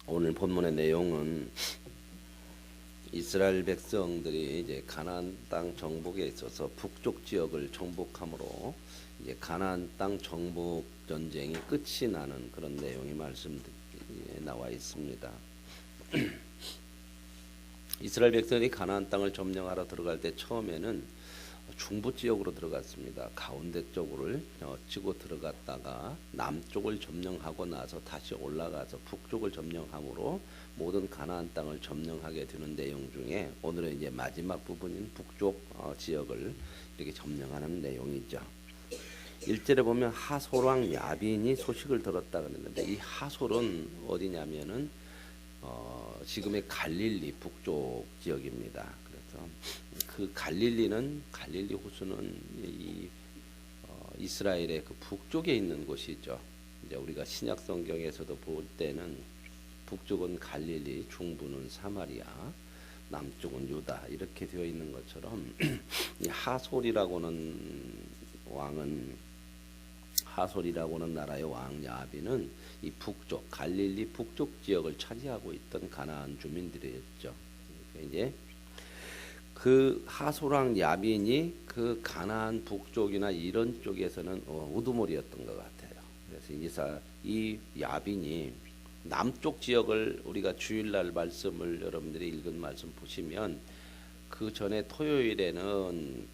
오늘 본문의 내용은 이스라엘 백성들이 이제 가나안 땅 정복에 있어서 북쪽 지역을 정복함으로 이제 가나안 땅 정복 전쟁이 끝이 나는 그런 내용이 말씀에 나와 있습니다. 이스라엘 백성이 가나안 땅을 점령하러 들어갈 때 처음에는 중부 지역으로 들어갔습니다. 가운데 쪽을 치고 들어갔다가 남쪽을 점령하고 나서 다시 올라가서 북쪽을 점령함으로 모든 가나안 땅을 점령하게 되는 내용 중에 오늘은 이제 마지막 부분인 북쪽 지역을 이렇게 점령하는 내용이죠. 1절에 보면 하솔 왕 야빈이 소식을 들었다 그랬는데 이 하솔은 어디냐면은 지금의 갈릴리 북쪽 지역입니다. 그래서 그 갈릴리 호수는 이스라엘의 그 북쪽에 있는 곳이죠. 이제 우리가 신약 성경에서도 볼 때는 북쪽은 갈릴리, 중부는 사마리아, 남쪽은 유다 이렇게 되어 있는 것처럼 이 하솔이라고는 나라의 왕 야빈은 이 북쪽 갈릴리 북쪽 지역을 차지하고 있던 가나안 주민들이었죠. 이제 그 하솔 왕 야빈이 그 가나안 북쪽이나 이런 쪽에서는 우두머리였던 것 같아요. 그래서 이 야빈이 남쪽 지역을 우리가 주일날 말씀을 여러분들이 읽은 말씀 보시면 그 전에 토요일에는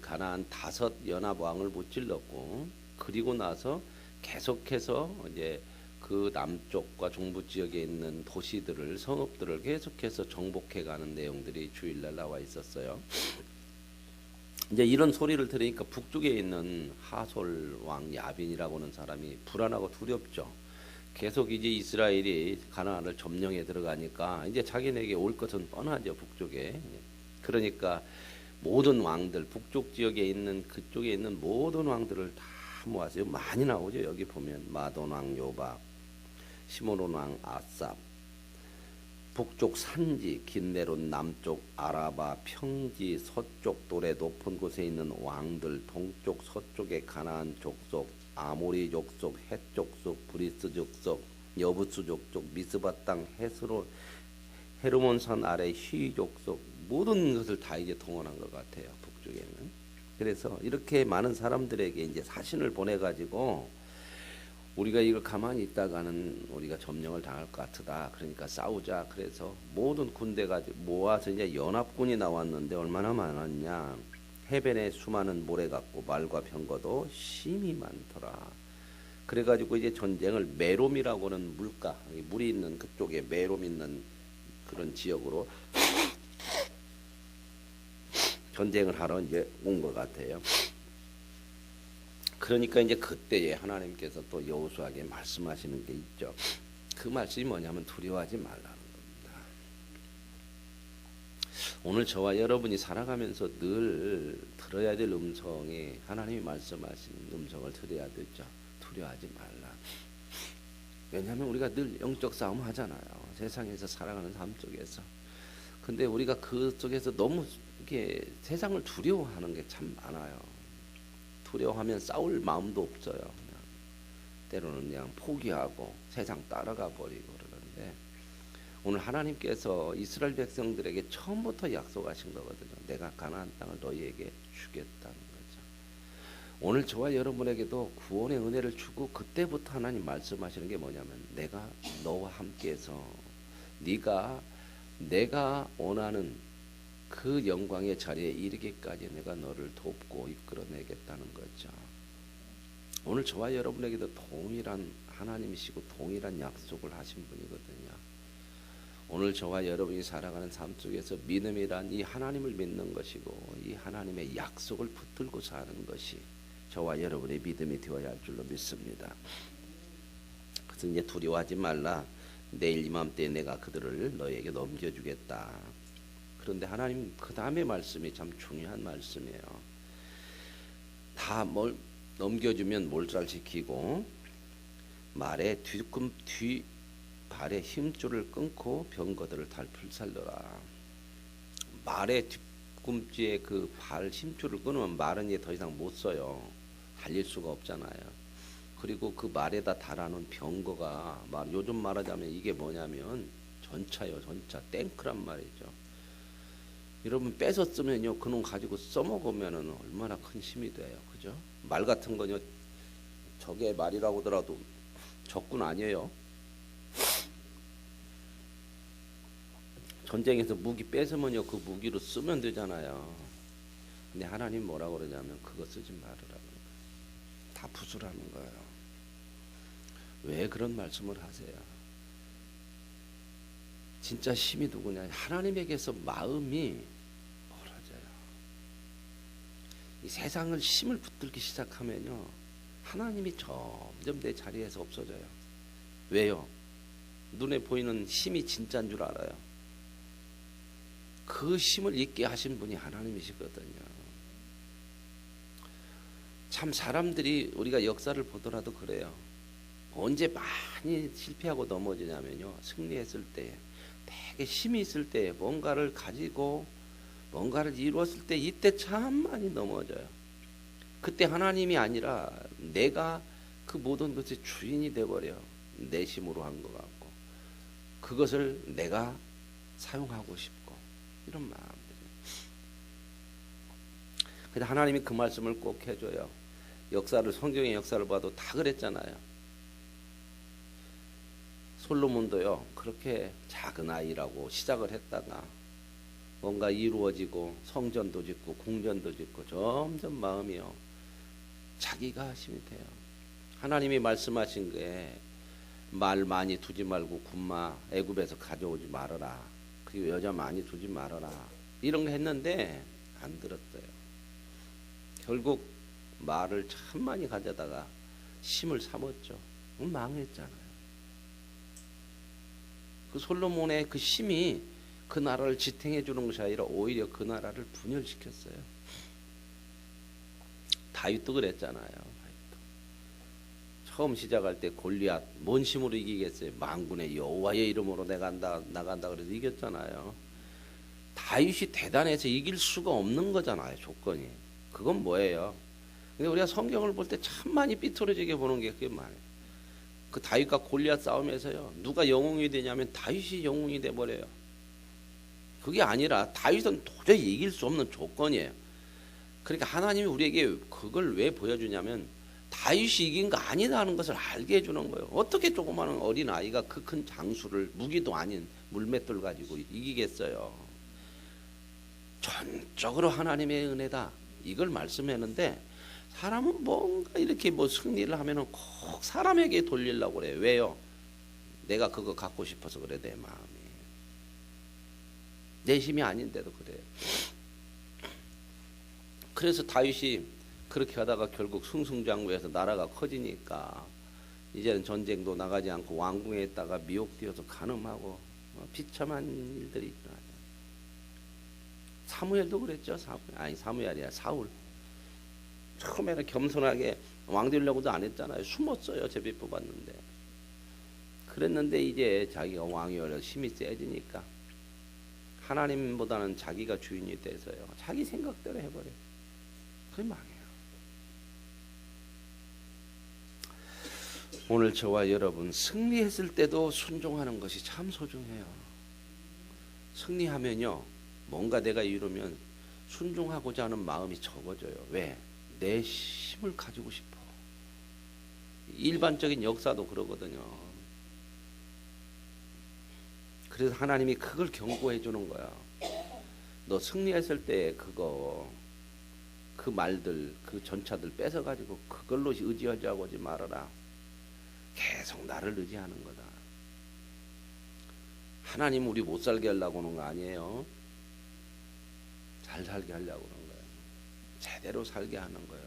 가나안 5 연합 왕을 무찔렀고 그리고 나서 계속해서 이제 그 남쪽과 중부 지역에 있는 도시들을 성읍들을 계속해서 정복해가는 내용들이 주일날 나와 있었어요. 이제 이런 소리를 들으니까 북쪽에 있는 하솔 왕 야빈이라고 하는 사람이 불안하고 두렵죠. 계속 이제 이스라엘이 가나안을 점령해 들어가니까 이제 자기네에게 올 것은 뻔하죠. 북쪽에. 그러니까 모든 왕들 북쪽 지역에 있는 그쪽에 있는 모든 왕들을 다 모았어요. 많이 나오죠. 여기 보면 마돈 왕 요박, 시므론 왕 아삽, 북쪽 산지 긴네론, 남쪽 아라바 평지, 서쪽 돌의 높은 곳에 있는 왕들, 동쪽 서쪽의 가나안 족속, 아모리 족속, 헷 족속, 브리스 족속, 여부스 족속, 미스바 땅 헤르몬 산 아래 휘 족속 모든 것을 다 이제 동원한 것 같아요. 북쪽에는. 그래서 이렇게 많은 사람들에게 이제 사신을 보내가지고 우리가 이걸 가만히 있다가는 우리가 점령을 당할 것 같다. 그러니까 싸우자. 그래서 모든 군대가 모아서 이제 연합군이 나왔는데 얼마나 많았냐. 해변에 수많은 모래 같고 말과 병거도 심히 많더라. 그래가지고 이제 전쟁을 메롬이라고는 물가, 물이 있는 그쪽에 메롬 있는 그런 지역으로 전쟁을 하러 이제 온 것 같아요. 그러니까 이제 그때에 하나님께서 또 여호수아에게 말씀하시는 게 있죠. 그 말씀이 뭐냐면 두려워하지 말라는 겁니다. 오늘 저와 여러분이 살아가면서 늘 들어야 될 음성이 하나님이 말씀하시는 음성을 들어야 되죠. 두려워하지 말라. 왜냐하면 우리가 늘 영적 싸움 하잖아요. 세상에서 살아가는 삶 속에서. 근데 우리가 그 속에서 너무 이렇게 세상을 두려워하는 게 참 많아요. 두려워하면 싸울 마음도 없어요. 그냥 때로는 그냥 포기하고 세상 따라가 버리고 그러는데 오늘 하나님께서 이스라엘 백성들에게 처음부터 약속하신 거거든요. 내가 가나안 땅을 너희에게 주겠다는 거죠. 오늘 저와 여러분에게도 구원의 은혜를 주고 그때부터 하나님 말씀하시는 게 뭐냐면 내가 너와 함께해서 네가 내가 원하는 그 영광의 자리에 이르기까지 내가 너를 돕고 이끌어내겠다는 거죠. 오늘 저와 여러분에게도 동일한 하나님이시고 동일한 약속을 하신 분이거든요. 오늘 저와 여러분이 살아가는 삶 속에서 믿음이란 이 하나님을 믿는 것이고 이 하나님의 약속을 붙들고 사는 것이 저와 여러분의 믿음이 되어야 할 줄로 믿습니다. 그래서 이제 두려워하지 말라. 내일 이맘때 내가 그들을 너에게 넘겨주겠다. 그런데 하나님 그 다음에 말씀이 참 중요한 말씀이에요. 다 뭘 넘겨주면 몰살시키고 말에 뒤 발에 힘줄을 끊고 병거들을 불살러라. 말의 뒤꿈치에 그 발 힘줄을 끊으면 말은 이제 더 이상 못 써요. 달릴 수가 없잖아요. 그리고 그 말에다 달하는 병거가 요즘 말하자면 이게 뭐냐면 전차요, 전차. 탱크란 말이죠. 여러분 뺏어 쓰면요, 그놈 가지고 써먹으면은 얼마나 큰 힘이 돼요, 그죠? 말 같은 거요, 적의 말이라고 하더라도 적군 아니에요. 전쟁에서 무기 뺏으면요, 그 무기로 쓰면 되잖아요. 근데 하나님 뭐라고 그러냐면 그거 쓰지 말으라고. 다 부수라는 거예요. 왜 그런 말씀을 하세요? 진짜 힘이 누구냐? 하나님에게서 마음이 멀어져요. 이 세상을 힘을 붙들기 시작하면요, 하나님이 점점 내 자리에서 없어져요. 왜요? 눈에 보이는 힘이 진짜인 줄 알아요. 그 힘을 있게 하신 분이 하나님이시거든요. 참 사람들이 우리가 역사를 보더라도 그래요. 언제 많이 실패하고 넘어지냐면요, 승리했을 때, 되게 힘이 있을 때, 뭔가를 가지고 뭔가를 이루었을 때, 이때 참 많이 넘어져요. 그때 하나님이 아니라 내가 그 모든 것의 주인이 돼버려. 내 힘으로 한 것 같고, 그것을 내가 사용하고 싶고, 이런 마음들이에요. 근데 하나님이 그 말씀을 꼭 해줘요. 역사를, 성경의 역사를 봐도 다 그랬잖아요. 솔로몬도요, 그렇게 작은 아이라고 시작을 했다가 뭔가 이루어지고 성전도 짓고 궁전도 짓고 점점 마음이요, 자기가 힘이 돼요. 하나님이 말씀하신 게 말 많이 두지 말고 군마 애굽에서 가져오지 말아라, 그리고 여자 많이 두지 말아라, 이런 거 했는데 안 들었어요. 결국 말을 참 많이 가져다가 힘을 삼았죠. 망했잖아요. 그 솔로몬의 그 힘이 그 나라를 지탱해 주는 것이 아니라 오히려 그 나라를 분열시켰어요. 다윗도 그랬잖아요. 처음 시작할 때 골리앗 뭔 힘으로 이기겠어요? 만군의 여호와의 이름으로 내가 나간다 그래서 이겼잖아요. 다윗이 대단해서 이길 수가 없는 거잖아요, 조건이. 그건 뭐예요? 근데 우리가 성경을 볼 때 참 많이 삐뚤어지게 보는 게 그게 많아요. 그 다윗과 골리앗 싸움에서요, 누가 영웅이 되냐면 다윗이 영웅이 돼 버려요. 그게 아니라 다윗은 도저히 이길 수 없는 조건이에요. 그러니까 하나님이 우리에게 그걸 왜 보여주냐면 다윗이 이긴 거 아니라는 것을 알게 해주는 거예요. 어떻게 조그마한 어린 아이가 그 큰 장수를, 무기도 아닌 물맷돌 가지고 이기겠어요? 전적으로 하나님의 은혜다, 이걸 말씀했는데, 사람은 뭔가 이렇게 뭐 승리를 하면은 꼭 사람에게 돌리려고 그래요. 왜요? 내가 그거 갖고 싶어서 그래. 내 마음이, 내 힘이 아닌데도 그래요. 그래서 다윗이 그렇게 하다가 결국 승승장구해서 나라가 커지니까 이제는 전쟁도 나가지 않고 왕궁에 있다가 미혹되어서 간음하고 비참한 일들이 일어나요. 사무엘도 그랬죠. 사무엘이 아니라 사울. 처음에는 겸손하게 왕 되려고도 안 했잖아요. 숨었어요. 제비 뽑았는데. 그랬는데 이제 자기가 왕이 어려서 힘이 세지니까 하나님보다는 자기가 주인이 돼서요, 자기 생각대로 해버려요. 그게 망해요. 오늘 저와 여러분 승리했을 때도 순종하는 것이 참 소중해요. 승리하면요, 뭔가 내가 이루면 순종하고자 하는 마음이 적어져요. 왜? 내 힘을 가지고 싶어. 일반적인 역사도 그러거든요. 그래서 하나님이 그걸 경고해 주는 거야. 너 승리했을 때 그 말들, 그 전차들 뺏어가지고 그걸로 의지하자고 하지 말아라. 계속 나를 의지하는 거다. 하나님 우리 못 살게 하려고 하는 거 아니에요. 잘 살게 하려고 하는 거예요. 제대로 살게 하는 거예요.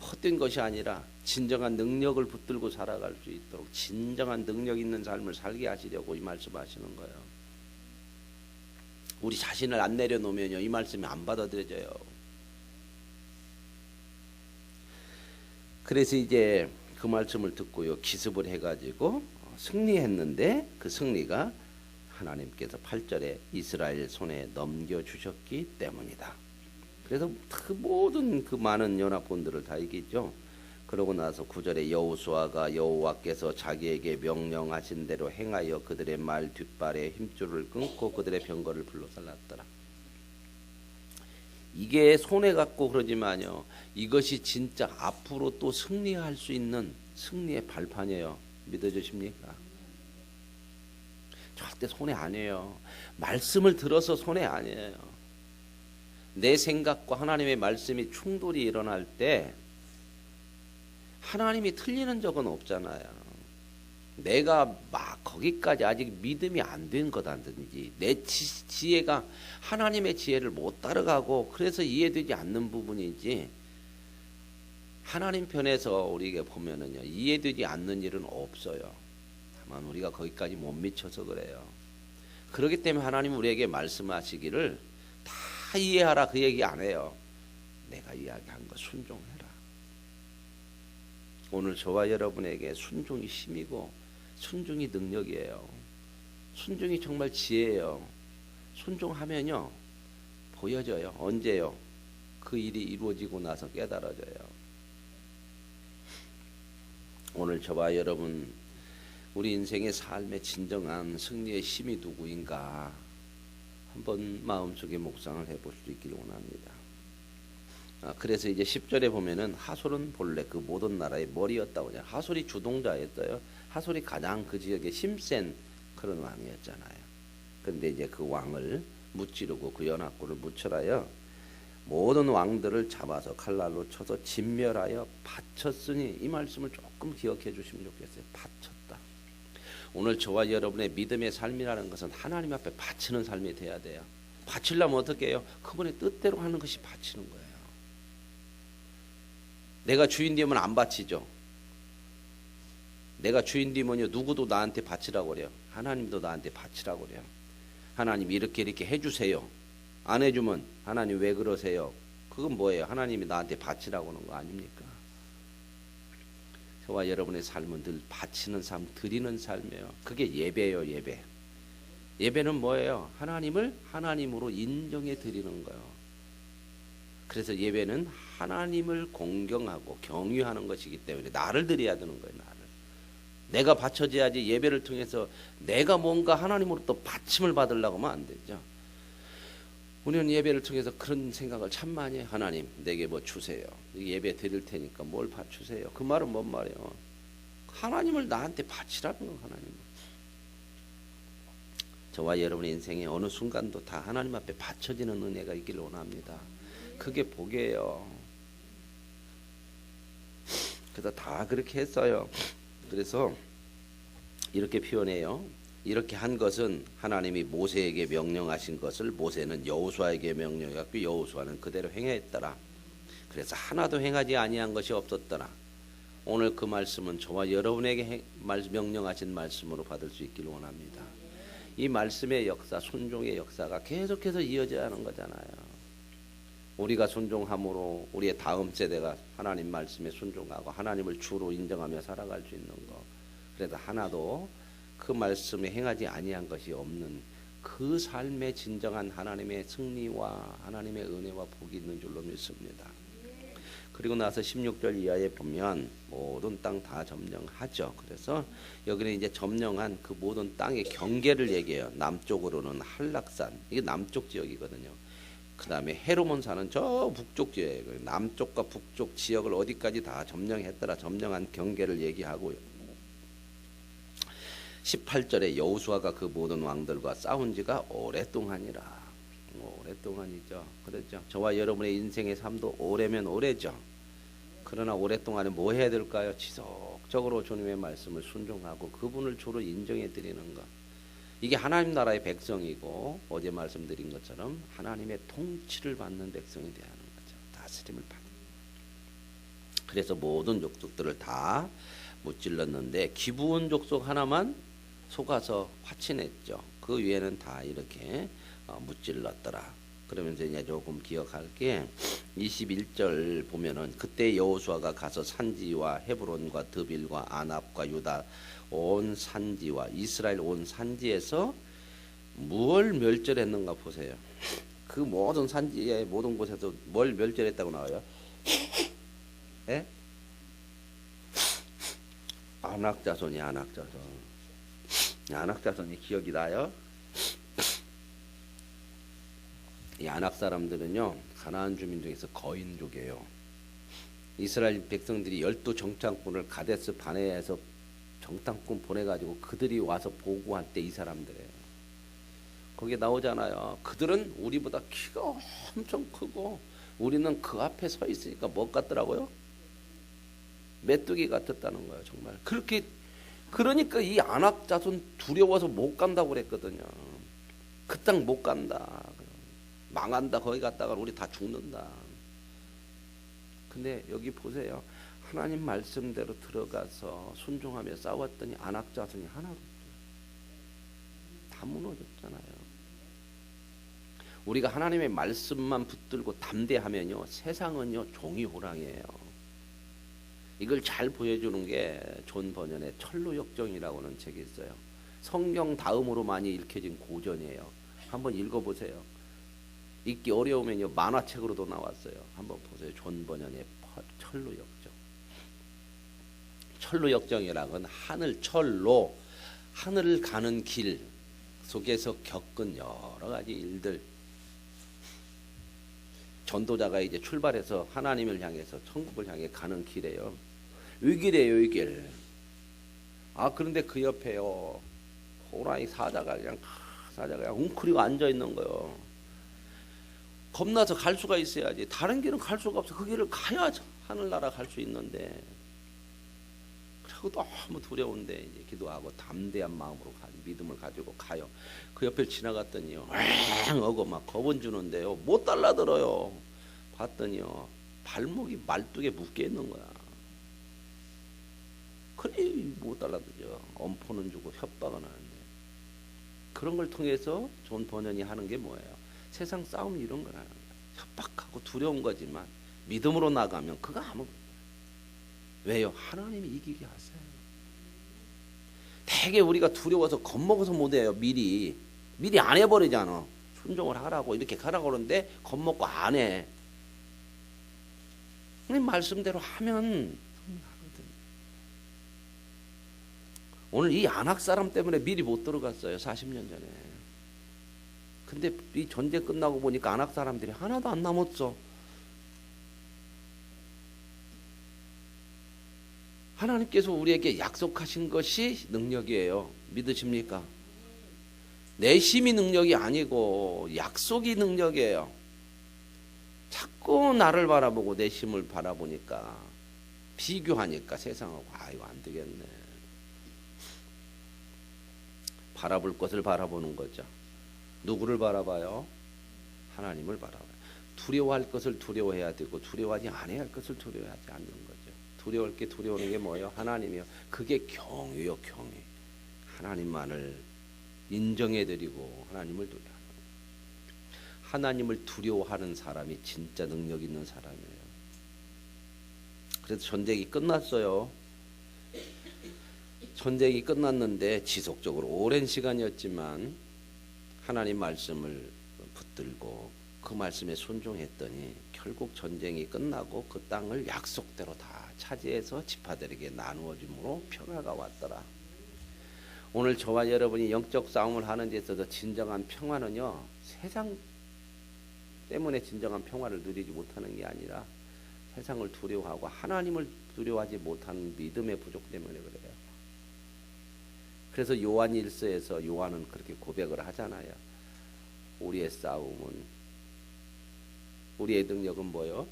헛된 것이 아니라 진정한 능력을 붙들고 살아갈 수 있도록 진정한 능력 있는 삶을 살게 하시려고 이 말씀하시는 거예요. 우리 자신을 안 내려놓으면요, 이 말씀이 안 받아들여져요. 그래서 이제 그 말씀을 듣고요, 기습을 해가지고 승리했는데 그 승리가 하나님께서 8절에 이스라엘 손에 넘겨주셨기 때문이다. 그래서 그 모든 그 많은 연합군들을 다 이기죠. 그러고 나서 9절에 여호수아가 여호와께서 자기에게 명령하신 대로 행하여 그들의 말 뒷발에 힘줄을 끊고 그들의 병거를 불러 살랐더라. 이게 손해 갖고 그러지만요, 이것이 진짜 앞으로 또 승리할 수 있는 승리의 발판이에요. 믿어주십니까? 절대 손해 아니에요. 말씀을 들어서 손해 아니에요. 내 생각과 하나님의 말씀이 충돌이 일어날 때 하나님이 틀리는 적은 없잖아요. 내가 막 거기까지 아직 믿음이 안 된 거다든지 내 지혜가 하나님의 지혜를 못 따라가고 그래서 이해되지 않는 부분이지, 하나님 편에서 우리에게 보면은요, 이해되지 않는 일은 없어요. 다만 우리가 거기까지 못 미쳐서 그래요. 그렇기 때문에 하나님 우리에게 말씀하시기를 다 이해하라 그 얘기 안 해요. 내가 이야기한 거 순종해라. 오늘 저와 여러분에게 순종이 힘이고 순종이 능력이에요. 순종이 정말 지혜예요. 순종하면요 보여져요. 언제요? 그 일이 이루어지고 나서 깨달아져요. 오늘 저와 여러분, 우리 인생의 삶의 진정한 승리의 힘이 누구인가 한번 마음속에 묵상을 해볼 수 있기를 원합니다. 그래서 이제 10절에 보면은 하솔은 본래 그 모든 나라의 머리였다고 하잖아요. 하솔이 주동자였어요. 하솔이 가장 그 지역에 힘센 그런 왕이었잖아요. 그런데 이제 그 왕을 무찌르고 그 연합군을 무철하여 모든 왕들을 잡아서 칼날로 쳐서 진멸하여 바쳤으니, 이 말씀을 조금 기억해 주시면 좋겠어요. 바쳤다. 오늘 저와 여러분의 믿음의 삶이라는 것은 하나님 앞에 바치는 삶이 돼야 돼요. 바치려면 어떻게 해요? 그분의 뜻대로 하는 것이 바치는 거예요. 내가 주인 되면 안 바치죠. 내가 주인 되면요, 누구도 나한테 바치라고 그래요. 하나님도 나한테 바치라고 그래요. 하나님 이렇게 해주세요. 안 해주면 하나님 왜 그러세요? 그건 뭐예요? 하나님이 나한테 바치라고 하는 거 아닙니까? 저와 여러분의 삶은 늘 바치는 삶, 드리는 삶이에요. 그게 예배예요. 예배. 예배는 뭐예요? 하나님을 하나님으로 인정해 드리는 거예요. 그래서 예배는 하나님을 공경하고 경유하는 것이기 때문에 나를 드려야 되는 거예요. 나를. 내가 바쳐져야지. 예배를 통해서 내가 뭔가 하나님으로 또 바침을 받으려고 하면 안 되죠. 우리는 예배를 통해서 그런 생각을 참 많이 해요. 하나님 내게 뭐 주세요. 예배 드릴 테니까 뭘 주세요. 그 말은 뭔 말이에요? 하나님을 나한테 바치라는 거. 하나님. 저와 여러분의 인생에 어느 순간도 다 하나님 앞에 바쳐지는 은혜가 있기를 원합니다. 그게 복이에요. 그래서 다 그렇게 했어요. 그래서 이렇게 표현해요. 이렇게 한 것은 하나님이 모세에게 명령하신 것을 모세는 여호수아에게 명령했고 여호수아는 그대로 행했더라. 그래서 하나도 행하지 아니한 것이 없었더라. 오늘 그 말씀은 저와 여러분에게 명령하신 말씀으로 받을 수 있기를 원합니다. 이 말씀의 역사, 순종의 역사가 계속해서 이어져야 하는 거잖아요. 우리가 순종함으로 우리의 다음 세대가 하나님 말씀에 순종하고 하나님을 주로 인정하며 살아갈 수 있는 거. 그래서 하나도 그 말씀에 행하지 아니한 것이 없는 그 삶의 진정한 하나님의 승리와 하나님의 은혜와 복이 있는 줄로 믿습니다. 그리고 나서 16절 이하에 보면 모든 땅 다 점령하죠. 그래서 여기는 이제 점령한 그 모든 땅의 경계를 얘기해요. 남쪽으로는 한락산, 이게 남쪽 지역이거든요. 그 다음에 헤르몬산은 저 북쪽 지역이에요. 남쪽과 북쪽 지역을 어디까지 다 점령했더라. 점령한 경계를 얘기하고요. 18절에 여호수아가 그 모든 왕들과 싸운 지가 오랫동안이라. 오랫동안이죠. 그렇죠. 저와 여러분의 인생의 삶도 오래면 오래죠. 그러나 오랫동안에 뭐 해야 될까요? 지속적으로 주님의 말씀을 순종하고 그분을 주로 인정해 드리는 것. 이게 하나님 나라의 백성이고 어제 말씀드린 것처럼 하나님의 통치를 받는 백성이 되어야 하는 거죠. 다스림을 받는. 그래서 모든 족속들을 다 무찔렀는데 기브온 족속 하나만 속아서 화친했죠. 그 위에는 다 이렇게 무찔렀더라. 그러면서 이제 조금 기억할 게 21절 보면은 그때 여호수아가 가서 산지와 헤브론과 드빌과 아납과 유다 온 산지와 이스라엘 온 산지에서 뭘 멸절했는가 보세요. 그 모든 산지의 모든 곳에서 뭘 멸절했다고 나와요? 예? 안악자손이 안악자손. 안악자손이 기억이 나요? 이 안악 사람들은요 가나안 주민 중에서 거인족이에요. 이스라엘 백성들이 12정탐꾼을 가데스 바네아에서 정탐꾼 보내가지고 그들이 와서 보고할 때 이 사람들이에요. 거기에 나오잖아요. 그들은 우리보다 키가 엄청 크고 우리는 그 앞에 서 있으니까 뭐 같더라고요? 메뚜기 같았다는 거예요. 정말 그렇게. 그러니까 이 안악 자손 두려워서 못 간다고 그랬거든요. 그 땅 못 간다. 망한다. 거기 갔다가 우리 다 죽는다. 근데 여기 보세요. 하나님 말씀대로 들어가서 순종하며 싸웠더니 안악 자손이 하나도 없어요. 다 무너졌잖아요. 우리가 하나님의 말씀만 붙들고 담대하면요 세상은요 종이 호랑이에요. 이걸 잘 보여주는 게 존 버년의 철로역정이라고 하는 책이 있어요. 성경 다음으로 많이 읽혀진 고전이에요. 한번 읽어보세요. 읽기 어려우면요 만화책으로도 나왔어요. 한번 보세요. 존 버년의 철로역정. 철로역정이라는 건 하늘철로 하늘을 가는 길 속에서 겪은 여러 가지 일들. 전도자가 이제 출발해서 하나님을 향해서 천국을 향해 가는 길이에요. 이 길이에요, 이 길. 아 그런데 그 옆에요 호랑이 사자가 그냥 웅크리고 앉아 있는 거예요. 겁나서 갈 수가 있어야지. 다른 길은 갈 수가 없어. 그 길을 가야 하늘나라 갈 수 있는데. 그리고 너무 두려운데 이제 기도하고 담대한 마음으로 믿음을 가지고 가요. 그 옆을 지나갔더니요 어고 막 겁은 주는데요 못 달라들어요. 봤더니요 발목이 말뚝에 묶여 있는 거야. 그래 못 달라들죠. 엄포는 주고 협박은 하는데. 그런 걸 통해서 존 버년이 하는 게 뭐예요? 세상 싸움 이런 거라는 거야. 협박하고 두려운 거지만 믿음으로 나가면 그거 아무. 왜요? 하나님이 이기게 하세요. 되게 우리가 두려워서 겁먹어서 못해요. 미리 안 해버리잖아. 순종을 하라고 이렇게 가라고 그러는데 겁먹고 안 해. 근데 말씀대로 하면 하거든. 오늘 이 안악 사람 때문에 미리 못 들어갔어요. 40년 전에. 근데 이 전쟁 끝나고 보니까 안악 사람들이 하나도 안 남았어. 하나님께서 우리에게 약속하신 것이 능력이에요. 믿으십니까? 내심이 능력이 아니고 약속이 능력이에요. 자꾸 나를 바라보고 내심을 바라보니까 비교하니까 세상하고 이거 안 되겠네. 바라볼 것을 바라보는 거죠. 누구를 바라봐요? 하나님을 바라봐요. 두려워할 것을 두려워해야 되고 두려워하지 않아야 할 것을 두려워하지 않는 거죠. 두려울 게 두려우는 게 뭐예요? 하나님이요. 그게 경외요, 경외. 하나님만을 인정해드리고 하나님을 두려워하는. 하나님을 두려워하는 사람이 진짜 능력 있는 사람이에요. 그래서 전쟁이 끝났어요. 전쟁이 끝났는데 지속적으로 오랜 시간이었지만 하나님 말씀을 붙들고 그 말씀에 순종했더니 결국 전쟁이 끝나고 그 땅을 약속대로 다 차지해서 지파들에게 나누어짐으로 평화가 왔더라. 오늘 저와 여러분이 영적 싸움을 하는 데 있어서 진정한 평화는요 세상 때문에 진정한 평화를 누리지 못하는 게 아니라 세상을 두려워하고 하나님을 두려워하지 못하는 믿음의 부족 때문에 그래요. 그래서 요한 1서에서 요한은 그렇게 고백을 하잖아요. 우리의 싸움은 우리의 능력은 뭐요?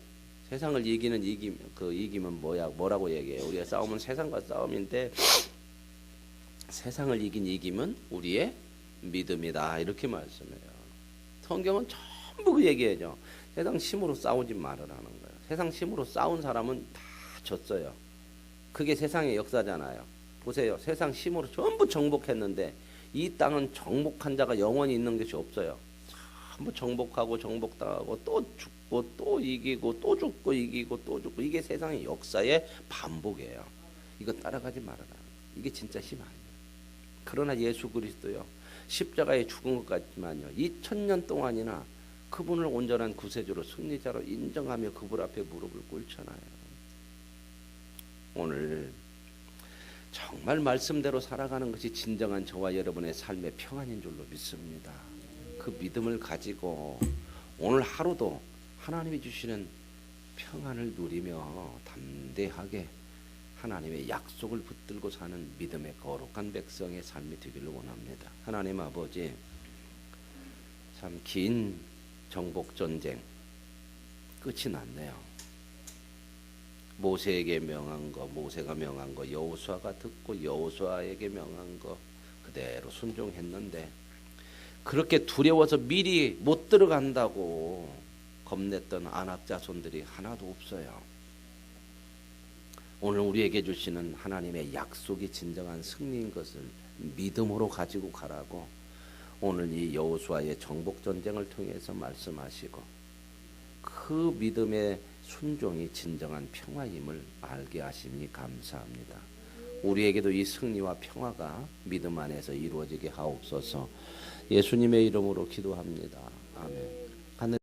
세상을 이기는 이김은 뭐라고 얘기해요? 우리의 싸움은 세상과 싸움인데 세상을 이긴 이김은 우리의 믿음이다. 이렇게 말씀해요. 성경은 전부 그 얘기해요. 세상 힘으로 싸우지 말으라는 거예요. 세상 힘으로 싸운 사람은 다 졌어요. 그게 세상의 역사잖아요. 보세요. 세상 힘으로 전부 정복했는데 이 땅은 정복한 자가 영원히 있는 것이 없어요. 전부 정복하고 정복당하고 또 죽고 또 이기고 또 죽고 이기고 또 죽고 이게 세상의 역사의 반복이에요. 이거 따라가지 말아라. 이게 진짜 힘 아니에요. 그러나 예수 그리스도요. 십자가에 죽은 것 같지만요. 2000년 동안이나 그분을 온전한 구세주로 승리자로 인정하며 그분 앞에 무릎을 꿇잖아요. 오늘 정말 말씀대로 살아가는 것이 진정한 저와 여러분의 삶의 평안인 줄로 믿습니다. 그 믿음을 가지고 오늘 하루도 하나님이 주시는 평안을 누리며 담대하게 하나님의 약속을 붙들고 사는 믿음의 거룩한 백성의 삶이 되기를 원합니다. 하나님 아버지, 참 긴 정복전쟁 끝이 났네요. 모세에게 명한 거, 모세가 명한 거 여호수아가 듣고 여호수아에게 명한 거 그대로 순종했는데 그렇게 두려워서 미리 못 들어간다고 겁냈던 아낙 자손들이 하나도 없어요. 오늘 우리에게 주시는 하나님의 약속이 진정한 승리인 것을 믿음으로 가지고 가라고 오늘 이 여호수아의 정복 전쟁을 통해서 말씀하시고 그 믿음의 순종이 진정한 평화임을 알게 하시니 감사합니다. 우리에게도 이 승리와 평화가 믿음 안에서 이루어지게 하옵소서. 예수님의 이름으로 기도합니다. 아멘.